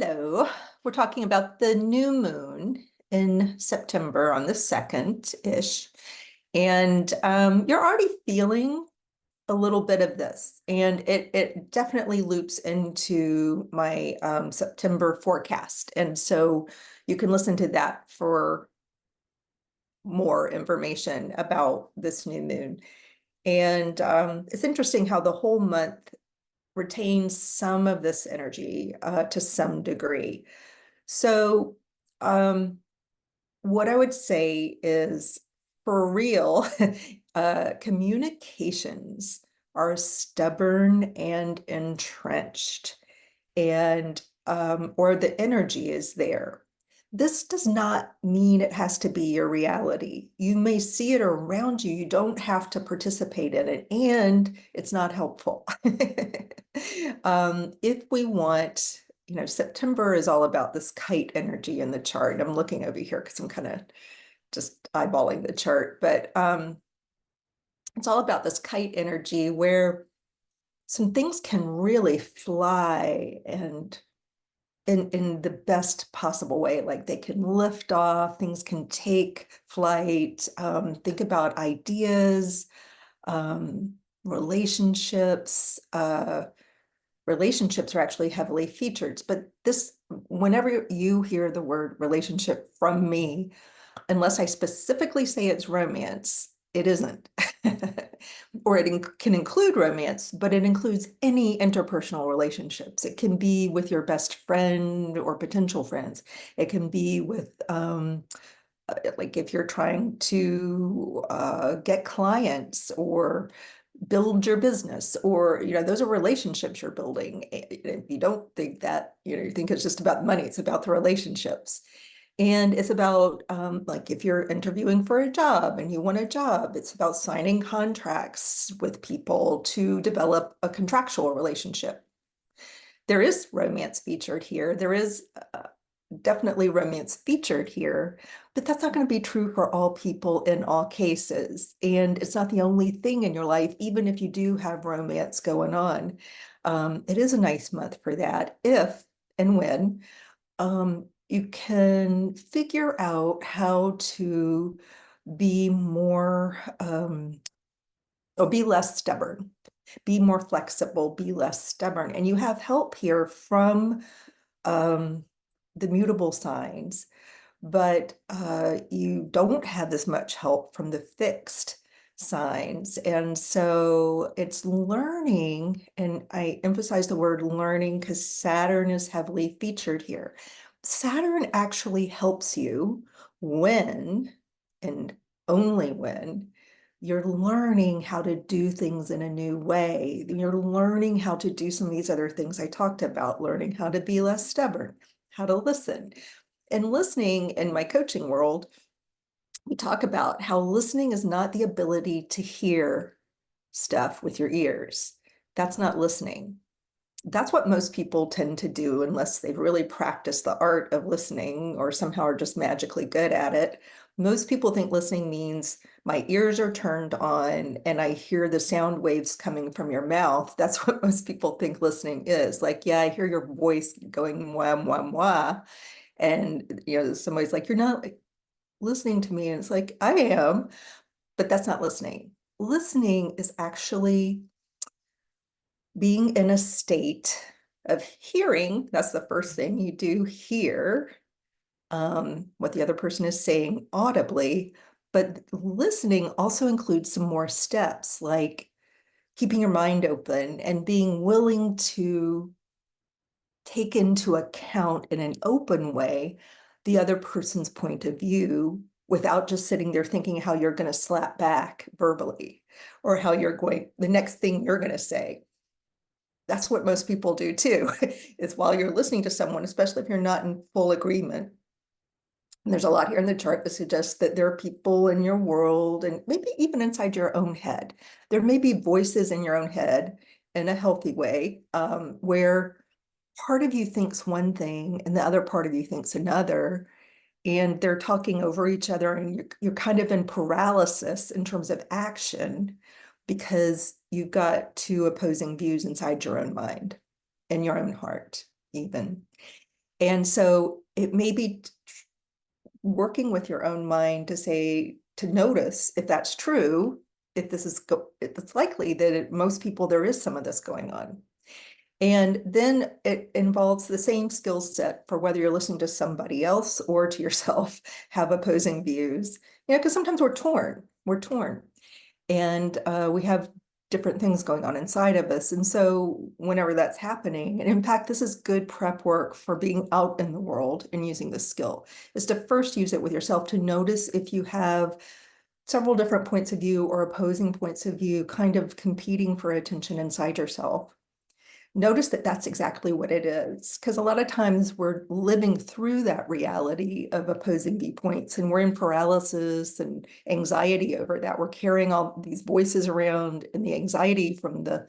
Hello. We're talking about the new moon in September on the 2nd-ish. And you're already feeling a little bit of this. And it definitely loops into my September forecast. And so you can listen to that for more information about this new moon. And it's interesting how the whole month retains some of this energy to some degree. So, what I would say is for real, communications are stubborn and entrenched, and or the energy is there. This does not mean it has to be your reality. You may see it around you. You don't have to participate in it, and it's not helpful. If we want, September is all about this kite energy in the chart. I'm looking over here because I'm kind of just eyeballing the chart, but it's all about this kite energy where some things can really fly and in the best possible way. Like they can lift off, things can take flight. Think about ideas, relationships. Relationships are actually heavily featured, but whenever you hear the word relationship from me, unless I specifically say it's romance, it isn't. Or can include romance, but it includes any interpersonal relationships. It can be with your best friend or potential friends. It can be with, like if you're trying to get clients or build your business, or those are relationships you're building. If you don't think that, you think it's just about money, it's about the relationships. And it's about like if you're interviewing for a job and you want a job, it's about signing contracts with people to develop a contractual relationship. There is romance featured here. There is definitely romance featured here, but that's not going to be true for all people in all cases. And it's not the only thing in your life, even if you do have romance going on. It is a nice month for that if and when you can figure out how to be more, or be less stubborn, be more flexible, be less stubborn. And you have help here from the mutable signs, but you don't have as much help from the fixed signs. And so it's learning, and I emphasize the word learning because Saturn is heavily featured here. Saturn actually helps you when, and only when, you're learning how to do things in a new way. You're learning how to do some of these other things I talked about, learning how to be less stubborn, how to listen. And listening in my coaching world, we talk about how listening is not the ability to hear stuff with your ears. That's not listening. That's what most people tend to do unless they've really practiced the art of listening or somehow are just magically good at it. Most people think listening means my ears are turned on and I hear the sound waves coming from your mouth. That's what most people think listening is. Like, yeah, I hear your voice going wah, wah, wah. And, somebody's like, you're not listening to me. And it's like, I am, but that's not listening. Listening is actually being in a state of hearing. That's the first thing you do, hear what the other person is saying audibly. But listening also includes some more steps, like keeping your mind open and being willing to take into account in an open way the other person's point of view without just sitting there thinking how you're going to slap back verbally or how the next thing you're going to say. That's what most people do too, is while you're listening to someone, especially if you're not in full agreement. And there's a lot here in the chart that suggests that there are people in your world and maybe even inside your own head. There may be voices in your own head in a healthy way where part of you thinks one thing and the other part of you thinks another, and they're talking over each other, and you're kind of in paralysis in terms of action because you've got two opposing views inside your own mind and your own heart even. And so it may be working with your own mind to say, to notice if that's true, if if it's likely that most people, there is some of this going on. And then it involves the same skill set for whether you're listening to somebody else or to yourself, have opposing views. Because sometimes we're torn, and we have different things going on inside of us. And so whenever that's happening, and in fact, this is good prep work for being out in the world and using this skill, is to first use it with yourself to notice if you have several different points of view or opposing points of view kind of competing for attention inside yourself. Notice that that's exactly what it is, because a lot of times we're living through that reality of opposing viewpoints, and we're in paralysis and anxiety over that. We're carrying all these voices around, and the anxiety from the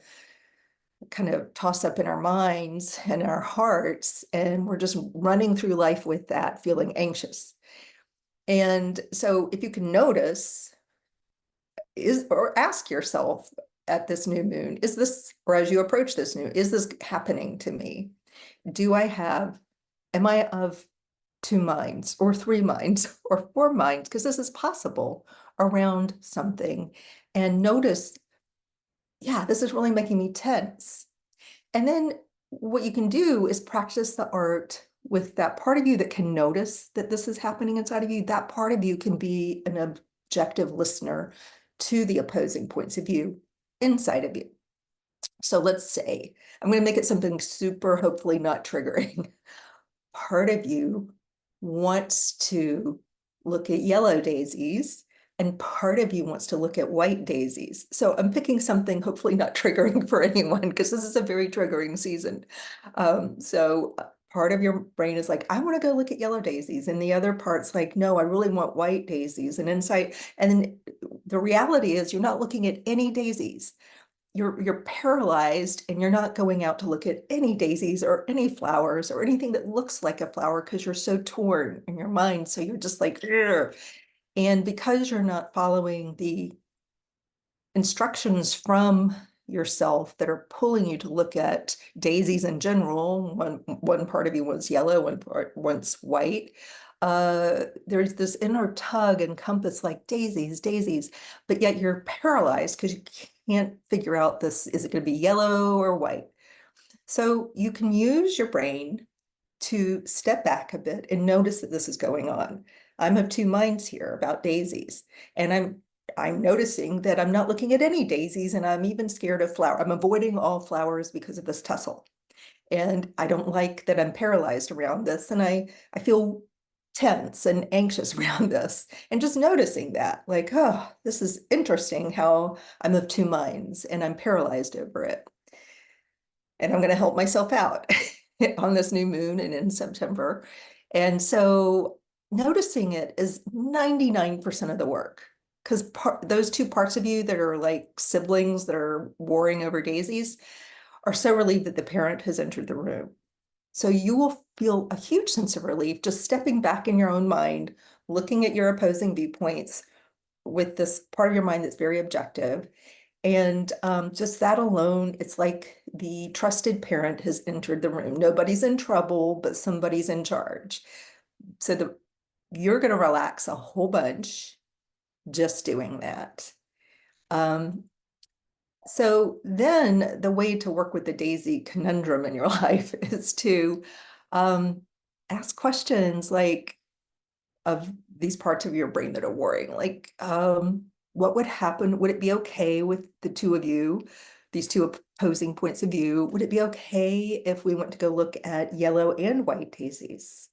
kind of toss up in our minds and our hearts, and we're just running through life with that, feeling anxious. And so if you can notice, or ask yourself at this new moon, is this, or as you approach this new, is this happening to me? Am I of two minds or three minds or four minds? Because this is possible around something. And notice, yeah, this is really making me tense. And then what you can do is practice the art with that part of you that can notice that this is happening inside of you. That part of you can be an objective listener to the opposing points of view inside of you. So let's say, I'm going to make it something super, hopefully not triggering. Part of you wants to look at yellow daisies, and part of you wants to look at white daisies. So I'm picking something hopefully not triggering for anyone, because this is a very triggering season. So part of your brain is like, I want to go look at yellow daisies. And the other part's like, no, I really want white daisies. And inside, and then the reality is you're not looking at any daisies. You're paralyzed, and you're not going out to look at any daisies or any flowers or anything that looks like a flower, because you're so torn in your mind. So you're just like, ugh. And because you're not following the instructions from yourself that are pulling you to look at daisies in general, one part of you wants yellow, one part wants white. There's this inner tug and compass, like daisies, daisies, but yet you're paralyzed because you can't figure out this, is it going to be yellow or white? So you can use your brain to step back a bit and notice that this is going on. I'm of two minds here about daisies, and I'm noticing that I'm not looking at any daisies, and I'm even scared of flower. I'm avoiding all flowers because of this tussle. And I don't like that I'm paralyzed around this, and I feel tense and anxious around this. And just noticing that, like, oh, this is interesting how I'm of two minds and I'm paralyzed over it. And I'm going to help myself out on this new moon and in September. And so noticing it is 99% of the work, because those two parts of you that are like siblings that are warring over daisies are so relieved that the parent has entered the room. So you will feel a huge sense of relief just stepping back in your own mind, looking at your opposing viewpoints with this part of your mind that's very objective. And just that alone, it's like the trusted parent has entered the room. Nobody's in trouble, but somebody's in charge. So you're going to relax a whole bunch just doing that. Um, so then the way to work with the daisy conundrum in your life is to um, ask questions like, of these parts of your brain that are worrying, like, what would happen? Would it be okay with the two of you, these two opposing points of view? Would it be okay if we went to go look at yellow and white daisies?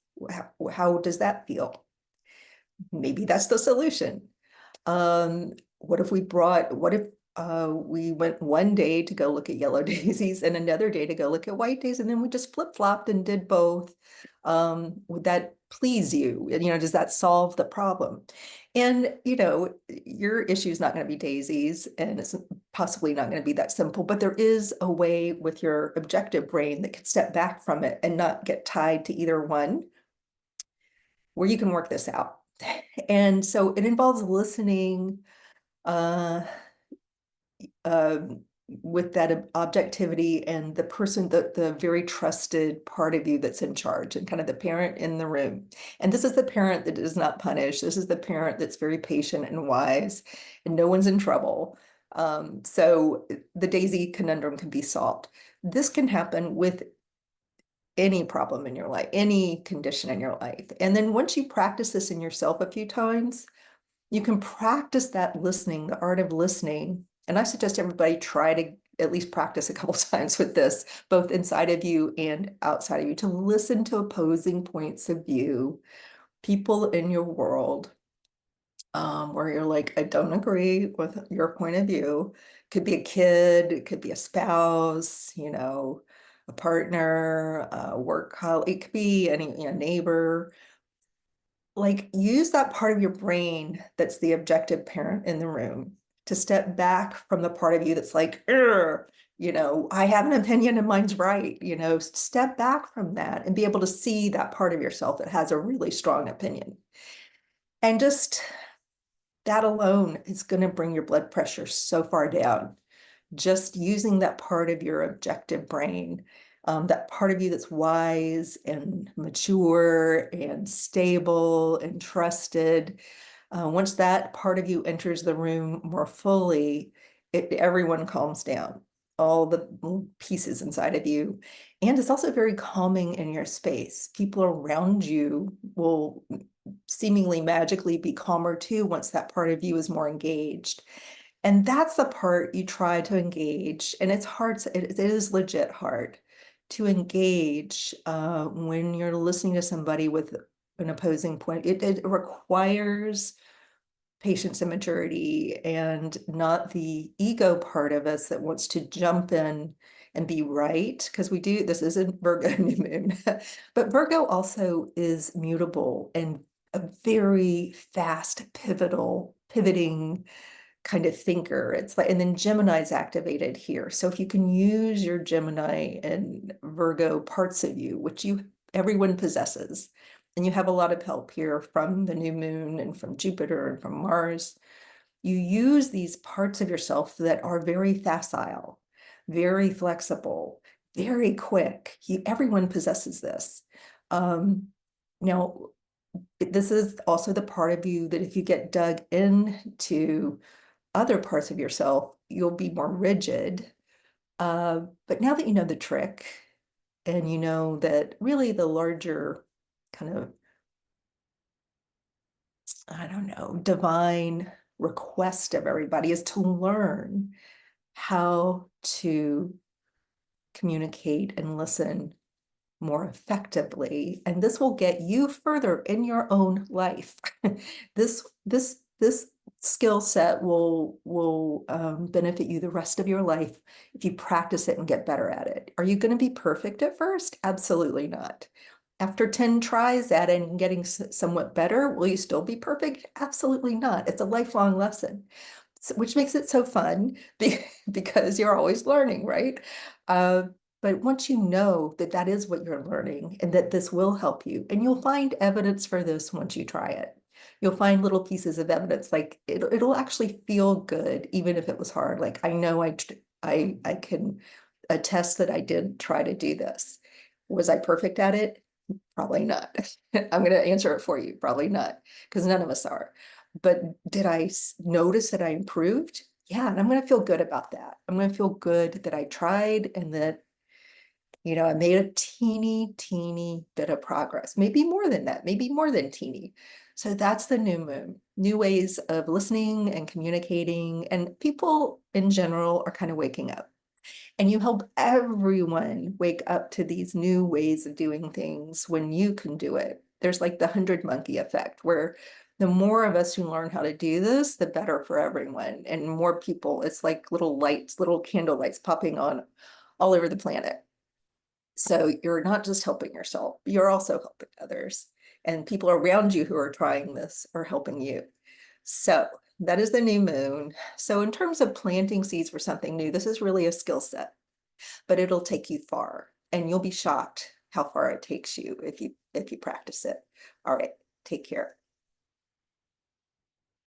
How does that feel? Maybe that's the solution. What if we went one day to go look at yellow daisies and another day to go look at white daisies, and then we just flip-flopped and did both? Would that please you? Does that solve the problem? And, your issue is not going to be daisies, and it's possibly not going to be that simple, but there is a way with your objective brain that can step back from it and not get tied to either one, where you can work this out. And so it involves listening, uh, with that objectivity and the person, the very trusted part of you that's in charge and kind of the parent in the room. And this is the parent that does not punish. This is the parent that's very patient and wise, and no one's in trouble. So the Daisy conundrum can be solved. This can happen with any problem in your life, any condition in your life. And then once you practice this in yourself a few times, you can practice that listening, the art of listening. And I suggest everybody try to at least practice a couple times with this, both inside of you and outside of you, to listen to opposing points of view, people in your world, where you're like, I don't agree with your point of view. Could be a kid, it could be a spouse, a partner, a work colleague, it could be any neighbor. Like, use that part of your brain that's the objective parent in the room to step back from the part of you that's like, I have an opinion and mine's right. Step back from that and be able to see that part of yourself that has a really strong opinion. And just that alone is going to bring your blood pressure so far down. Just using that part of your objective brain, that part of you that's wise and mature and stable and trusted. Once that part of you enters the room more fully, everyone calms down, all the pieces inside of you. And it's also very calming in your space. People around you will seemingly magically be calmer too once that part of you is more engaged. And that's the part you try to engage. And it's hard, it is legit hard to engage when you're listening to somebody with an opposing point. It requires patience and maturity, and not the ego part of us that wants to jump in and be right, because we do, this isn't Virgo new moon, but Virgo also is mutable and a very fast pivoting kind of thinker. It's like, and then Gemini's activated here. So if you can use your Gemini and Virgo parts of you, which everyone possesses, and you have a lot of help here from the new moon and from Jupiter and from Mars, you use these parts of yourself that are very facile, very flexible, very quick. Everyone possesses this. Now, this is also the part of you that if you get dug into other parts of yourself, you'll be more rigid. But now that you know the trick, and you know that really the larger kind of, I don't know, divine request of everybody is to learn how to communicate and listen more effectively, and this will get you further in your own life. This skill set will benefit you the rest of your life if you practice it and get better at it. Are you going to be perfect at first? Absolutely not. After 10 tries at it and getting somewhat better, will you still be perfect? Absolutely not. It's a lifelong lesson, which makes it so fun because you're always learning, right? But once you know that that is what you're learning and that this will help you, and you'll find evidence for this once you try it. You'll find little pieces of evidence, like it'll actually feel good, even if it was hard. Like, I know I can attest that I did try to do this. Was I perfect at it? Probably not. I'm going to answer it for you. Probably not, because none of us are. But did I notice that I improved? Yeah, and I'm going to feel good about that. I'm going to feel good that I tried and that I made a teeny bit of progress, maybe more than that, maybe more than teeny. So that's the new moon, new ways of listening and communicating, and people in general are kind of waking up. And you help everyone wake up to these new ways of doing things when you can do it. There's like the 100 monkey effect, where the more of us who learn how to do this, the better for everyone. And more people, it's like little lights, little candle lights popping on all over the planet. So you're not just helping yourself, you're also helping others. And people around you who are trying this are helping you. So that is the new moon. So in terms of planting seeds for something new, this is really a skill set, but it'll take you far, and you'll be shocked how far it takes you if you practice it. All right, take care.